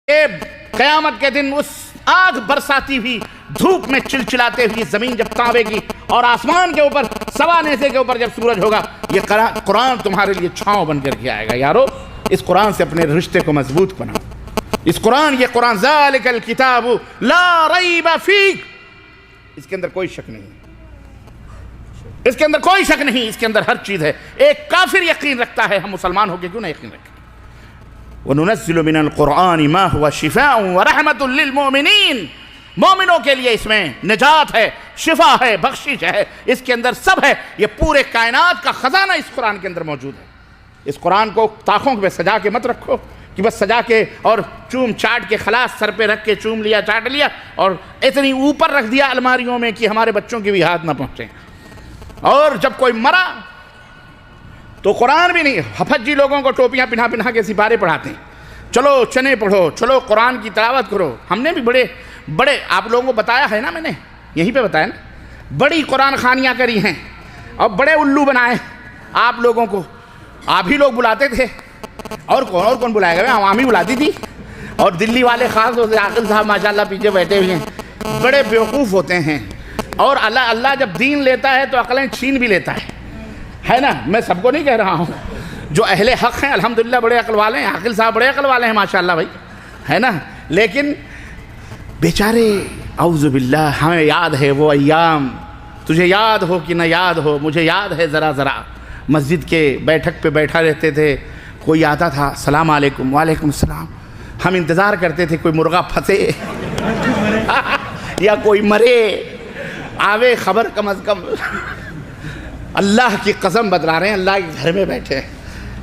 کہ قیامت کے دن اس آگ برساتی ہوئی دھوپ میں چلچلاتے ہوئی زمین جب کانپے گی اور آسمان کے اوپر سوا نیزے کے اوپر جب سورج ہوگا، یہ قرآن تمہارے لیے چھاؤں بن کر کے آئے گا۔ یارو اس قرآن سے اپنے رشتے کو مضبوط بناؤ۔ یہ قرآن ذالک الکتاب لا ریب فیہ، اس کے اندر کوئی شک نہیں، اس کے اندر کوئی شک نہیں، اس کے اندر ہر چیز ہے۔ ایک کافر یقین رکھتا ہے، ہم مسلمان ہو کے کیوں نہ یقین رکھیں؟ وَنُنَزِّلُ مِنَ الْقُرْآنِ مَا هُوَ شِفَاءٌ وَرَحْمَةٌ لِّلْمُؤْمِنِينَ، مومنوں کے لیے اس میں نجات ہے، شفا ہے، بخشش ہے، اس کے اندر سب ہے۔ یہ پورے کائنات کا خزانہ اس قرآن کے اندر موجود ہے۔ اس قرآن کو طاقوں پہ سجا کے مت رکھو کہ بس سجا کے اور چوم چاٹ کے خلاص سر پہ رکھ کے چوم لیا، چاٹ لیا اور اتنی اوپر رکھ دیا الماریوں میں کہ ہمارے بچوں کے بھی ہاتھ نہ پہنچیں۔ اور جب کوئی مرا تو قرآن بھی نہیں، حفظی لوگوں کو ٹوپیاں پہنا کے سپارے پڑھاتے ہیں، چلو چنے پڑھو، چلو قرآن کی تلاوت کرو۔ ہم نے بھی بڑے آپ لوگوں کو بتایا ہے نا، میں نے یہیں پہ بتایا نا، بڑی قرآن خوانیاں کری ہیں اور بڑے الو بنائے آپ لوگوں کو۔ آپ ہی لوگ بلاتے تھے، اور کون بلائے گا؟ عوامی بلاتی تھی۔ اور دلی والے خاص طور سے عاقل صاحب ماشاءاللہ پیچھے بیٹھے ہوئے ہیں، بڑے بیوقوف ہوتے ہیں۔ اور اللہ جب دین لیتا ہے تو عقلیں چھین بھی لیتا ہے نا۔ میں سب کو نہیں کہہ رہا ہوں، جو اہل حق ہیں الحمدللہ بڑے عقل والے ہیں، عاقل صاحب بڑے عقل والے ہیں ماشاءاللہ بھائی، ہے نا۔ لیکن بیچارے اعوذ باللہ، ہمیں یاد ہے وہ ایام، تجھے یاد ہو کہ نہ یاد ہو، مجھے یاد ہے ذرا ذرا، مسجد کے بیٹھک پہ بیٹھا رہتے تھے، کوئی آتا تھا السلام علیکم، وعلیکم السلام، ہم انتظار کرتے تھے کوئی مرغا پھنسے یا کوئی مرے، آوے خبر کم از کم۔ اللہ کی قسم بتلا رہے ہیں، اللہ کے گھر میں بیٹھے ہیں۔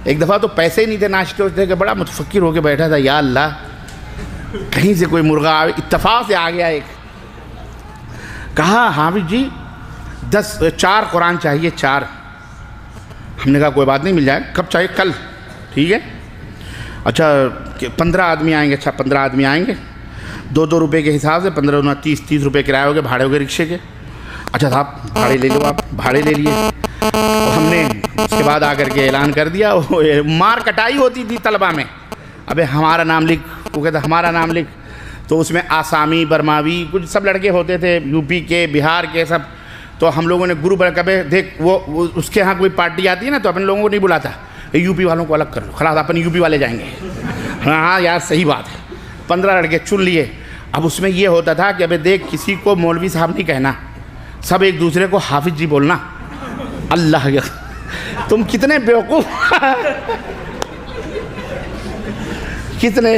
ایک دفعہ تو پیسے ہی نہیں تھے ناشتے ہوتے کہ بڑا متفکر ہو کے بیٹھا تھا، یا اللہ کہیں سے کوئی مرغا آوے، اتفاق سے آ گیا ایک، کہا حافظ جی 4 قرآن چاہیے، 4۔ ہم نے کہا کوئی بات نہیں، مل جائے، کب چاہیے؟ کل، ٹھیک ہے۔ اچھا 15 آدمی آئیں گے؟ اچھا 15 آدمی آئیں گے، 2 روپے کے حساب سے 15 × 30 روپے کرایہ ہو گئے، بھاڑے ہو گئے رکشے کے۔ اچھا صاحب بھاڑے لے لو، آپ بھاڑے لے لیے۔ ہم نے اس کے بعد آ کر کے اعلان کر دیا، مار کٹائی ہوتی تھی طلبہ میں، ابے ہمارا نام لکھ، وہ کہتا ہمارا نام لکھ، تو اس میں آسامی، برماوی، کچھ سب لڑکے ہوتے تھے، یو پی کے، بہار کے سب۔ تو ہم لوگوں نے گروپ کبھی دیکھ وہ اس کے ہاں کوئی پارٹی آتی ہے نا تو اپنے لوگوں کو نہیں بلاتا، یو پی والوں کو الگ کر لو، خلاص اپنے یو پی والے جائیں گے۔ ہاں یار صحیح بات ہے، 15 لڑکے چن لیے۔ اب اس میں یہ ہوتا تھا کہ ابے دیکھ کسی کو مولوی صاحب نہیں کہنا، سب ایک دوسرے کو حافظ جی بولنا۔ اللہ کے تم کتنے بیوقوف، کتنے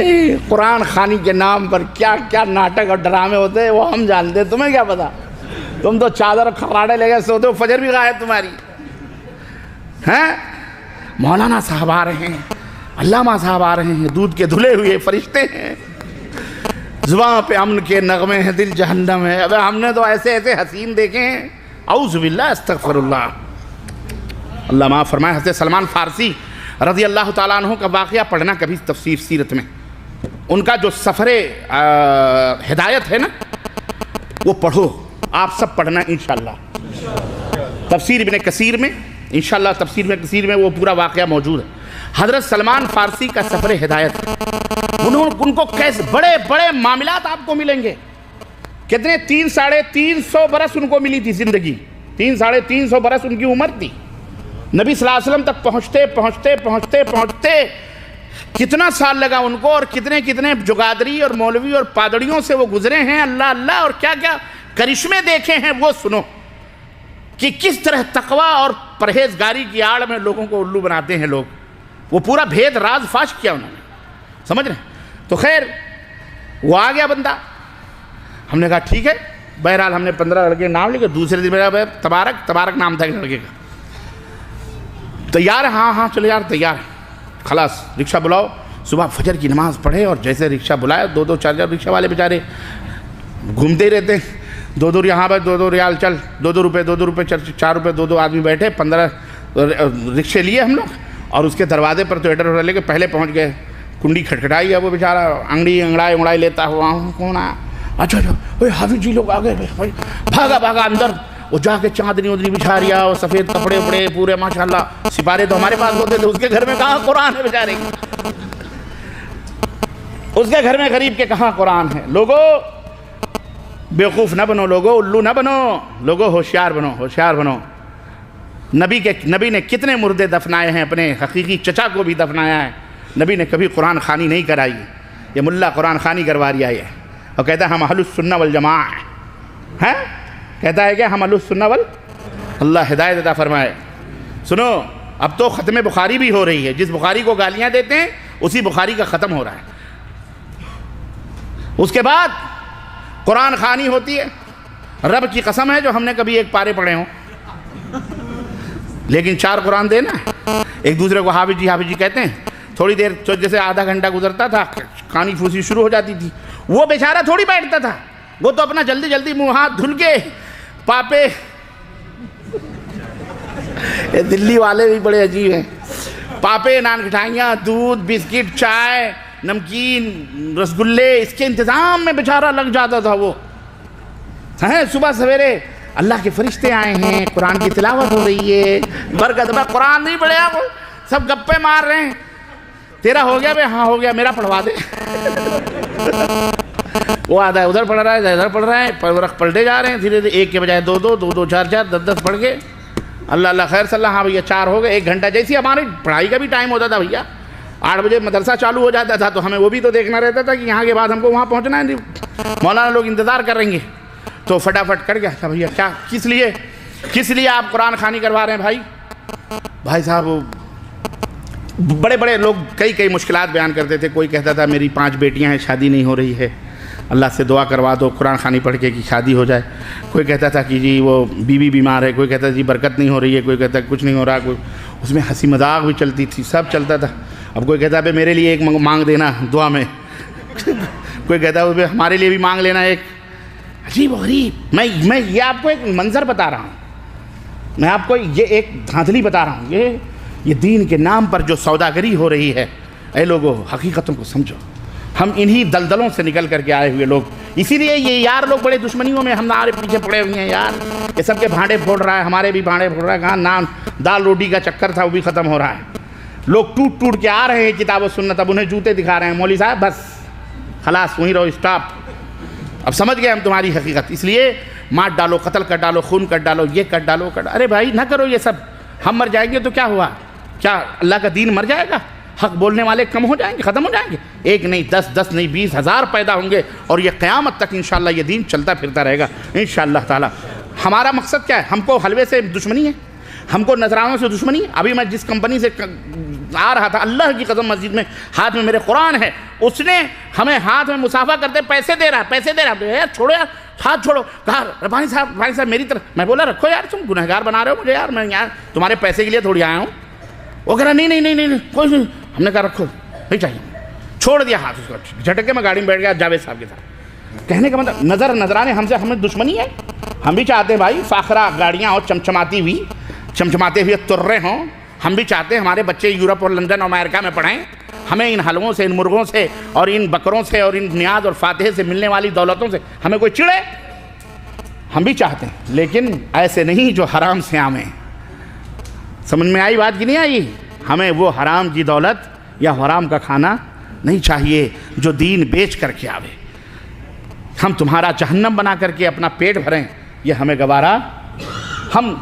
قرآن خوانی کے نام پر کیا کیا ناٹک اور ڈرامے ہوتے ہیں وہ ہم جانتے ہیں، تمہیں کیا پتا؟ تم تو چادر کھراڑے لے گئے سوتے ہو، فجر بھی غائب تمہاری ہیں۔ مولانا صاحب آ رہے ہیں، علامہ صاحب آ رہے ہیں، دودھ کے دھلے ہوئے فرشتے ہیں، زباں پہ امن کے نغمے ہیں، دل جہنم ہے۔ اب ہم نے تو ایسے ایسے حسین دیکھے ہیں، اعوذ باللہ استغفر اللہ، اللہ معاف فرمائے۔ حضرت سلمان فارسی رضی اللہ تعالیٰ عنہ کا واقعہ پڑھنا کبھی تفسیر سیرت میں، ان کا جو سفر ہدایت ہے نا وہ پڑھو، آپ سب پڑھنا انشاءاللہ۔ تفسیر ابن کثیر میں انشاءاللہ، تفسیر ابن کثیر میں وہ پورا واقعہ موجود ہے۔ حضرت سلمان فارسی کا سفر ہدایت، ان کو کیسے بڑے بڑے معاملات آپ کو ملیں گے۔ کتنے 300-350 برس ان کو ملی تھی زندگی، 300-350 برس ان کی عمر تھی۔ نبی صلی اللہ علیہ وسلم تک پہنچتے کتنا سال لگا ان کو، اور کتنے جگادری اور مولوی اور پادڑیوں سے وہ گزرے ہیں، اللہ اللہ، اور کیا کیا کرشمے دیکھے ہیں وہ سنو، کہ کس طرح تقوی اور پرہیزگاری کی آڑ میں لوگوں کو الو بناتے ہیں لوگ۔ وہ پورا بھید راز فاش کیا انہوں نے، سمجھ رہے ہیں؟ تو خیر وہ آ گیا بندہ، ہم نے کہا ٹھیک ہے، بہرحال ہم نے 15 لڑکے نام لکھے۔ دوسرے دن میرا تبارک نام تھا لڑکے کا، تیار ہے؟ ہاں چلو یار تیار ہے، خلاص رکشہ بلاؤ۔ صبح فجر کی نماز پڑھے اور جیسے رکشہ بلایا، 2 4 رکشہ والے بیچارے گھومتے ہی رہتے ہیں، 2 یہاں پر 2 ریال چل، 2 روپے 2 روپے 4 روپے 2 آدمی بیٹھے، 15 رکشے لیے ہم لوگ، اور اس کے دروازے پر تو ایڈر لے کے پہلے پہنچ گئے، کنڈی کھٹکھٹائی ہے، وہ بیچارہ انگڑائی لیتا ہوا، کون آیا؟ اچھا حافظ جی لوگ آ گئے، بھاگا اندر، وہ جا کے چادری ودری بچھا رہا، اور سفید کپڑے وپڑے پورے ماشاءاللہ، سپارے تو ہمارے پاس ہوتے تھے، اس کے گھر میں کہاں قرآن ہے بیچارے۔ اس کے گھر میں غریب کے کہاں قرآن ہے؟ لوگوں بیوقوف نہ بنو، لوگوں الو نہ بنو، لوگوں ہوشیار بنو، ہوشیار بنو۔ نبی نے کتنے مردے دفنائے ہیں، اپنے حقیقی چچا کو بھی دفنایا ہے، نبی نے کبھی قرآن خوانی نہیں کرائی۔ یہ ملا قرآن خوانی کروا رہا ہے اور کہتا ہے ہم اہل السنہ والجماعہ ہیں، کہتا ہے کہ ہم اہل السنہ اللہ ہدایت عطا فرمائے۔ سنو، اب تو ختم بخاری بھی ہو رہی ہے، جس بخاری کو گالیاں دیتے ہیں اسی بخاری کا ختم ہو رہا ہے۔ اس کے بعد قرآن خوانی ہوتی ہے، رب کی قسم ہے جو ہم نے کبھی ایک پارے پڑھے ہوں، لیکن 4 قرآن دینا ہے۔ ایک دوسرے کو حافظ جی کہتے ہیں، تھوڑی دیر جیسے آدھا گھنٹہ گزرتا تھا کھانی پھوسی شروع ہو جاتی تھی، وہ بیچارہ تھوڑی بیٹھتا تھا، وہ تو اپنا جلدی جلدی منہ ہاتھ دھل کے پاپے، دلی والے بھی بڑے عجیب ہیں، پاپے، نان کھٹائیاں، دودھ، بسکٹ، چائے، نمکین، رسگلے، اس کے انتظام میں بیچارہ لگ جاتا تھا۔ وہ صبح سویرے اللہ کے فرشتے آئے ہیں، قرآن کی تلاوت ہو رہی ہے، برکت، قرآن نہیں پڑھے آپ، سب گپے مار رہے ہیں، تیرا ہو گیا بے؟ ہاں ہو گیا، میرا پڑھوا دے۔ وہ آدھا ادھر پڑھ رہا ہے، ادھر پڑھ رہا ہے، ورق پلٹے جا رہے ہیں دھیرے دھیرے، ایک کے بجائے 2 4 10 پڑھ کے، اللہ خیر صلی اللہ، ہاں بھیا 4 ہو گئے، 1 گھنٹہ، جیسی ہماری پڑھائی کا بھی ٹائم ہوتا تھا بھیا، 8 بجے مدرسہ چالو ہو جاتا تھا تو ہمیں وہ بھی تو دیکھنا رہتا تھا کہ یہاں کے بعد ہم کو وہاں پہنچنا ہے، مولانا لوگ انتظار کر رہیں گے، تو فٹافٹ کر گیا تھا بھیا کیا، کس لیے آپ قرآن خوانی کروا رہے ہیں بھائی صاحب؟ بڑے بڑے لوگ کئی مشکلات بیان کرتے تھے، کوئی کہتا تھا میری 5 بیٹیاں ہیں، شادی نہیں ہو رہی ہے، اللہ سے دعا کروا دو قرآن خوانی پڑھ کے کہ شادی ہو جائے، کوئی کہتا تھا کہ جی وہ بیوی بیمار ہے، کوئی کہتا تھا جی برکت نہیں ہو رہی ہے، کوئی کہتا ہے کچھ نہیں ہو رہا، کوئی اس میں ہنسی مذاق بھی چلتی تھی، سب چلتا تھا۔ اب کوئی کہتا ہے میرے لیے ایک مانگ دینا دعا میں، کوئی کہتا ہے ہمارے لیے بھی مانگ لینا ایک، عجیب و غریب۔ میں یہ آپ کو ایک منظر بتا رہا ہوں، میں آپ کو یہ ایک دھاندلی بتا رہا ہوں، یہ دین کے نام پر جو سوداگری ہو رہی ہے، اے لوگوں حقیقتوں کو سمجھو، ہم انہی دلدلوں سے نکل کر کے آئے ہوئے لوگ، اسی لیے یہ یار لوگ بڑے دشمنیوں میں ہمارے پیچھے پڑے ہوئے ہیں یار، یہ سب کے بھانڈے پھوڑ رہا ہے، ہمارے بھی بھانڈے پھوڑ رہا ہے، کہاں نان دال روٹی کا چکر تھا وہ بھی ختم ہو رہا ہے، لوگ ٹوٹ کے آ رہے ہیں کتاب و سنت، اب انہیں جوتے دکھا رہے ہیں، مولوی صاحب بس خلاص وہیں رہو، اسٹاپ، اب سمجھ گئے ہم تمہاری حقیقت، اس لیے مار ڈالو، قتل کر ڈالو، خون کر ڈالو، یہ کر ڈالو، ارے بھائی نہ کرو یہ سب، ہم مر جائیں گے تو کیا ہوا؟ کیا اللہ کا دین مر جائے گا؟ حق بولنے والے کم ہو جائیں گے، ختم ہو جائیں گے؟ 1 نہیں 10 نہیں 20,000 پیدا ہوں گے، اور یہ قیامت تک انشاءاللہ یہ دین چلتا پھرتا رہے گا انشاءاللہ تعالی۔ ہمارا مقصد کیا ہے؟ ہم کو حلوے سے دشمنی ہے، ہم کو نذرانوں سے دشمنی ہے۔ ابھی میں جس کمپنی سے آ رہا تھا، اللہ کی قسم مسجد میں ہاتھ میں میرے قرآن ہے، اس نے ہمیں ہاتھ میں مسافہ کرتے پیسے دے رہا ہے، یار چھوڑو یار، ہاتھ چھوڑو، کہا بھائی صاحب میری طرف، میں بولا رکھو یار، تم گنہگار بنا رہے ہو مجھے یار، میں یار تمہارے پیسے کے لیے تھوڑی آیا ہوں۔ وہ کہہ رہا نہیں کوئی نہیں، ہم نے کہا رکھو نہیں چاہیے، چھوڑ دیا ہاتھ اس کو، جھٹک کے میں گاڑی میں بیٹھ گیا جاوید صاحب کے ساتھ۔ کہنے کا مطلب نظرانے ہمیں دشمنی ہے، ہم بھی چاہتے ہیں بھائی فاخرہ گاڑیاں اور چمچماتے ہوئے ترے ہوں، ہم بھی چاہتے ہیں ہمارے بچے یورپ اور لندن اور امریکہ میں پڑھیں، ہمیں ان حلووں سے، ان مرغوں سے اور ان بکروں سے اور ان نیاز اور فاتحے سے ملنے والی دولتوں سے ہمیں کوئی چڑھے، ہم بھی چاہتے ہیں، لیکن ایسے نہیں جو حرام سے آمیں۔ سمجھ میں آئی بات کی نہیں آئی؟ ہمیں وہ حرام کی دولت یا حرام کا کھانا نہیں چاہیے جو دین بیچ کر کے آوے، ہم تمہارا جہنم بنا کر کے اپنا پیٹ بھریں، یہ ہمیں گوارا ہم